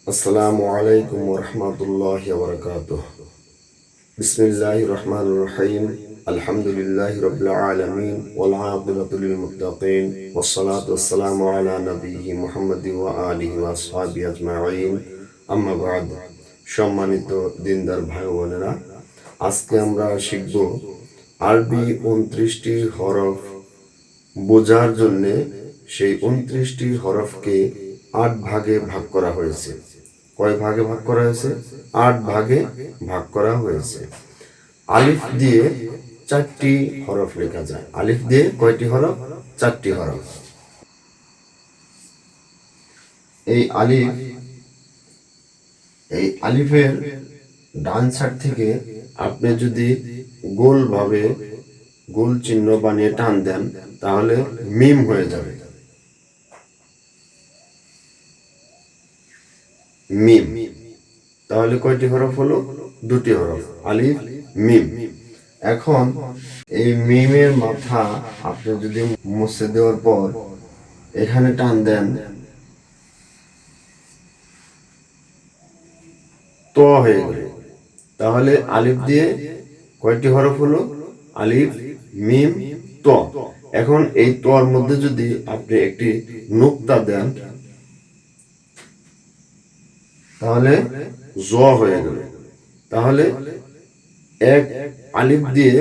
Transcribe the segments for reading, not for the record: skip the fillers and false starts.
আসসালামু আলাইকুম ওয়া রাহমাতুল্লাহি ওয়া বারাকাতুহু। বিসমিল্লাহির রহমানির রহিম। আলহামদুলিল্লাহি রাব্বিল আলামিন ওয়াল আকিবাতু লিল মুত্তাকিন ওয়াস সালাতু ওয়াস সালামু আলা নাবিয়্যি মুহাম্মাদিন ওয়া আলিহি ওয়া আসহাবিহি আজমাইন। আম্মা বা'দ। সম্মানিত দিনদার ভাই ও বোনেরা, আজকে আমরা শিখব আরবি 29টি হরফ বোঝার জন্য। সেই 29টি হরফকে 8 ভাগে ভাগ করা হয়েছে। কয় ভাগে ভাগ করা হয়েছে? 8 ভাগে ভাগ করা হয়েছে। আলিফ দিয়ে 4টি হরফ লেখা যায়। আলিফ দিয়ে কয়টি হরফ? 4টি হরফ। এই আলিফের ডান সাইড থেকে আপনি যদি গোল চিহ্ন বানিয়ে টান দেন তাহলে মিম হয়ে যাবে। মিম। তাহলে কয়টি হরফ হলো? 2টি হরফ, আলিফ মিম। এখন এই মিমের মাথা আপনি যদি মুছে দেওয়ার পর এখানে টান দেন, ত হয়ে গেল। তাহলে আলিফ দিয়ে কয়টি হরফ হলো? আলিফ মিম ত। এখন এই তর মধ্যে যদি আপনি একটি নুক্তা দেন তাহলে জ হয়ে গেল। তাহলে এক আলিফ দিয়ে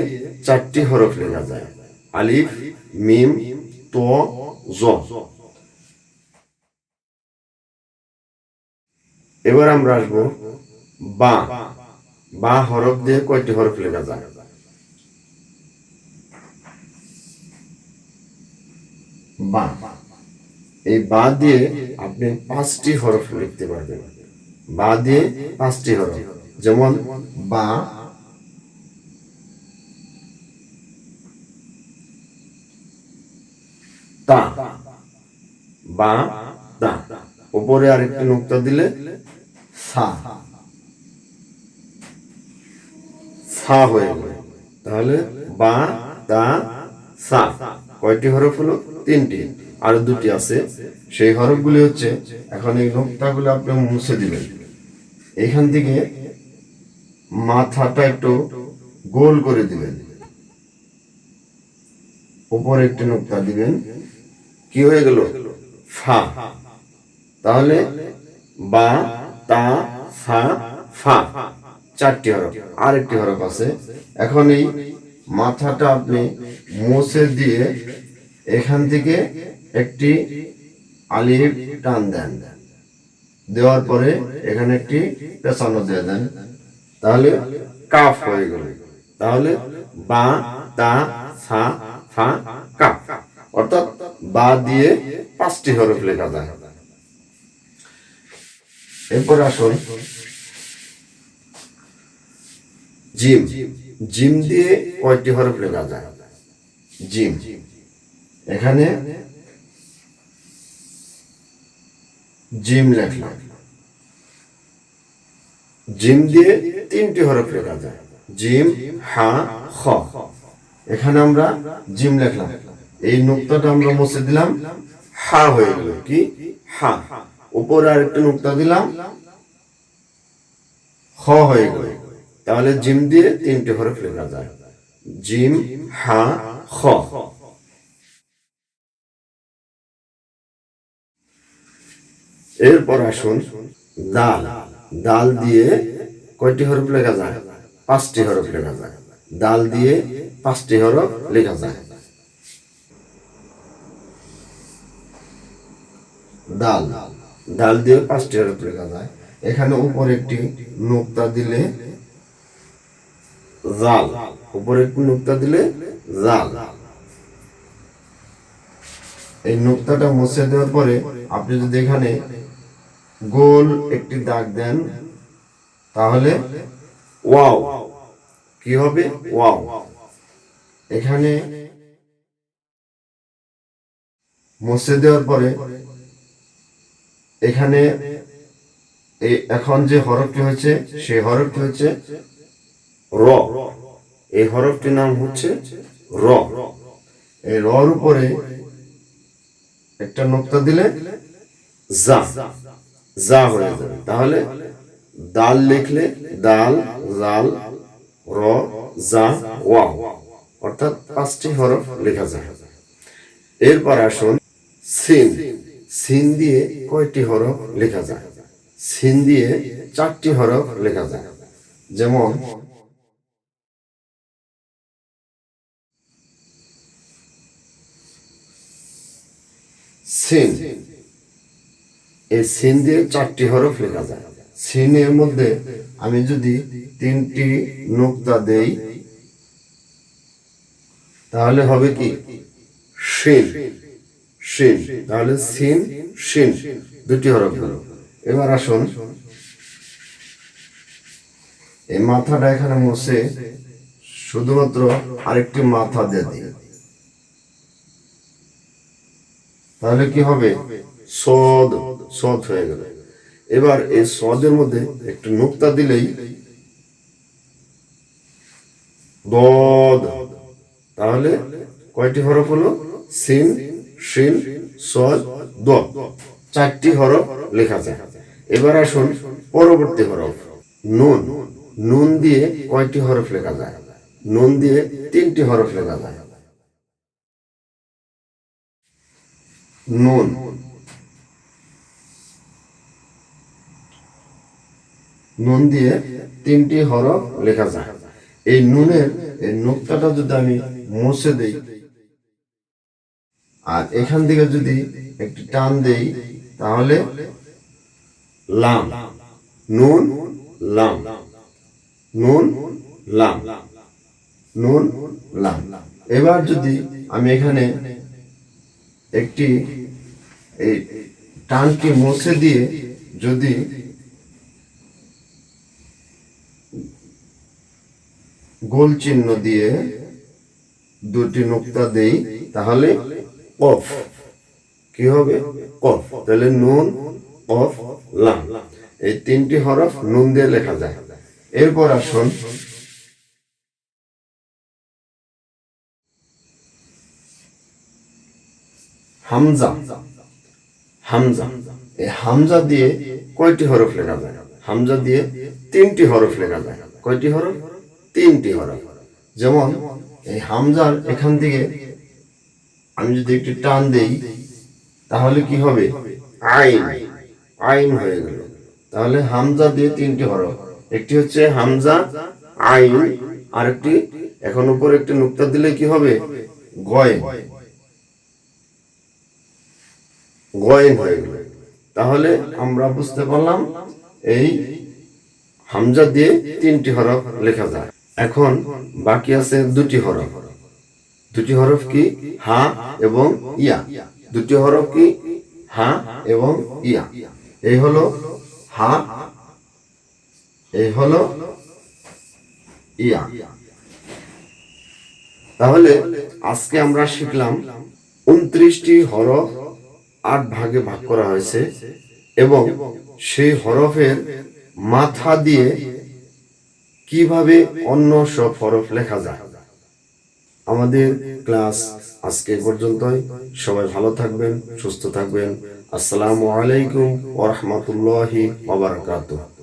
4টি হরফ লেখা যায়। আলিফ মিম ত জ। এবার আমরা আসবো বা। বা হরফ দিয়ে কয়টি হরফ লেখা যায়? বা। এই বা দিয়ে আপনি 5টি হরফ লিখতে পারবেন। বা দিয়ে 5টি হরফ, যেমন বা, তা, বা তা। উপরে আরেকটি নুক্তা দিলে সা, সা হয়ে গেল। তাহলে বা তা সা। কয়টি হরফ হলো? 3টি। আর 2টি আছে। সেই হরফগুলি হচ্ছে, এখন এই নুক্তাগুলো আপনি মুছে দিবেন। এখান থেকে মাথাটা একটু গোল করে দিবেন, উপরে একটি নুক্তা দিবেন। কি হয়ে গেল? ফা। তাহলে বা তা সা ফা, 4টি হরফ। আর একটি হরফ আছে। এখন এই মাথাটা আপনি মুছে দিয়ে এখান থেকে একটি আলিফ টান দেন। দেওয়ার পরে এখানে একটি পেছানো দিয়ে দেন, তাহলে কাফ হয়ে গেল। তাহলে বা তা সা ফা কাফ। অর্থাৎ বা দিয়ে 5টি হরফ লেখা যায়। এরপর আসুন জিম। জিম দিয়ে কয়টি হরফ লেখা যায়? জিম। এখানে জিম লেখলাম। জিম দিয়ে 3টি হরফ লেখা যায়। জিম হা খ। এখানে আমরা জিম লেখলাম, এই নুক্তাটা আমরা মুছে দিলাম, হা হয়ে গেল। কি? হা। উপরে আরেকটা নুক্তা দিলাম, খ হয়ে গেল। তাহলে জিম দিয়ে 3টি হরফ লেখা যায়। জিম হা খ। এরপর আসুন দাল। দাল দিয়ে কয়টি হরফ লেখা যায়? 5টি হরফ লেখা যায়। দাল দিয়ে 5টি হরফ লেখা যায়। দাল। দাল দিয়ে 5টি হরফ লেখা যায়। এখানে উপরে একটি নুক্তা দিলে জাল। উপরে একটি নুক্তা দিলে জাল। এই নুক্তাটা মুছে দেওয়ার পরে আপনি যদি এখানে গোল একটি দাগ দেন তাহলে ওয়াও। কি হবে? ওয়াও। এখানে মুছে দেওয়ার পরে এখানে এখন যে হরফটি হয়েছে সেই হরফটি হচ্ছে র। এই হরফটির নাম হচ্ছে র। এই রর উপরে একটা নুক্তা দিলে জা। জা হয়ে যাবে। তাহলে দাল লিখলে দাল, জাল, র, জা, ওয়াও, অর্থাৎ 5টি হরফ লেখা যায়। এরপর আসুন সিন। সিন দিয়ে কয়টি হরফ লেখা যায়? সিন দিয়ে 4টি হরফ লেখা যায়। যেমন সিন, এই সিন দিয়ে 4টি হরফ লেখা যায়। সিনের মধ্যে আমি যদি 3টি নুক্তা দেই তাহলে হবে কি শিন, শিন। তাহলে সিন, শিন 2টি হরফ হলো। এবার আসুন এই মাথাটা এখানে মুছে শুধুমাত্র আরেকটি মাথা দিয়ে দিই, তাহলে কি হবে? সদ, সদ হয়ে গেল। এবার এই সদের মধ্যে একটু নুক্তা দিলেই দদ, তাহলে কয়টি হরফ হলো? সিন, শিন, সদ, দ, 4টি হরফ লেখা যায়। এবার আসুন পরবর্তী হরফ নুন। নুন দিয়ে কয়টি হরফ লেখা যায়? নুন দিয়ে 3টি হরফ লেখা যায়। নুন, নুন দিয়ে 3টি হরফ লেখা যায়। এই নুনের এই নুক্তাটা যদি আমি মুছে দেই আর এখান থেকে যদি একটি টান দেই তাহলে লাম, নুন, লাম, নুন, লাম, নুন, লাম। এবার যদি আমি এখানে একটি এই টানটি মুছে দিয়ে যদি গোল চিহ্ন দিয়ে 2টি নুক্তা দেই তাহলে কফ, কি হবে? কফ। তাহলে নুন, কফ, লাম, এই 3টি হরফ নুন দিয়ে লেখা যায়। এরপর আসুন হামজা। হামজা, এই হামজা দিয়ে কয়টি হরফ লেখা যায়? হামজা দিয়ে 3টি হরফ লেখা যায়। কয়টি হরফ? 3টি হরফ। যেমন এই হামজার এখান থেকে আমি যদি একটু টান দেই তাহলে কি হবে? আইন, আইন হয়ে গেল। তাহলে হামজা দিয়ে 3টি হরফ, একটি হচ্ছে হামজা, আইন, আরেকটি এখন উপরে একটি নুক্তা দিলে কি হবে? গয়, গয়েন হয়ে গেল। তাহলে আমরা বুঝতে পারলাম এই হামজা দিয়ে 3টি হরফ লেখা যায়। এখন বাকি আছে 2টি হরফ। 2টি হরফ কি? হা এবং ইয়া। 2টি হরফ কি? হা এবং ইয়া। এই হলো হা, এই হলো ইয়া। তাহলে আজকে আমরা শিখলাম 29টি হরফ 8 ভাগে ভাগ করা হয়েছে এবং সেই হরফের মাথা দিয়ে কিভাবে অন্য সব হরফ লেখা যায়। আমাদের ক্লাস আজকে পর্যন্তই। সবাই ভালো থাকবেন, সুস্থ থাকবেন। আসসালামু আলাইকুম ওয়া রাহমাতুল্লাহি ওয়া বারাকাতুহু।